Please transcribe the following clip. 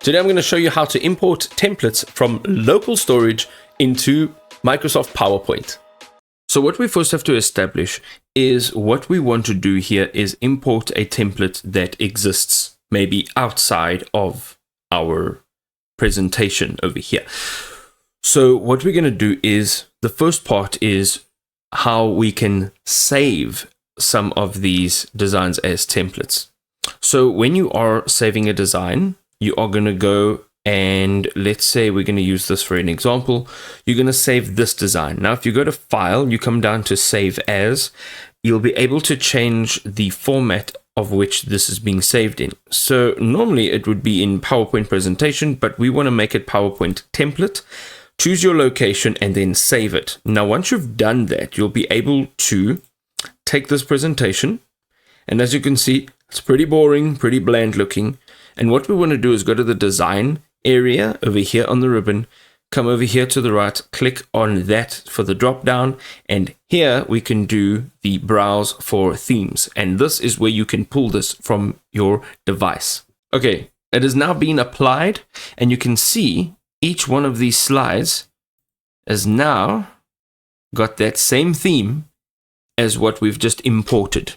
Today I'm going to show you how to import templates from local storage into Microsoft PowerPoint. So what we first have to establish is what we want to do here is import a template that exists maybe outside of our presentation over here. So what we're going to do is, the first part is how we can save some of these designs as templates. So when you are saving a design, you are going to go and let's say we're going to use this for an example. You're going to save this design. Now, if you go to File, you come down to Save As, you'll be able to change the format of which this is being saved in. So normally it would be in PowerPoint presentation, but we want to make it PowerPoint template. Choose your location and then save it. Now, once you've done that, you'll be able to take this presentation. And as you can see, it's pretty boring, pretty bland looking. And what we want to do is go to the design area over here on the ribbon, come over here to the right, click on that for the drop down. And here we can do the browse for themes. And this is where you can pull this from your device. Okay, it has now been applied and you can see each one of these slides has now got that same theme as what we've just imported.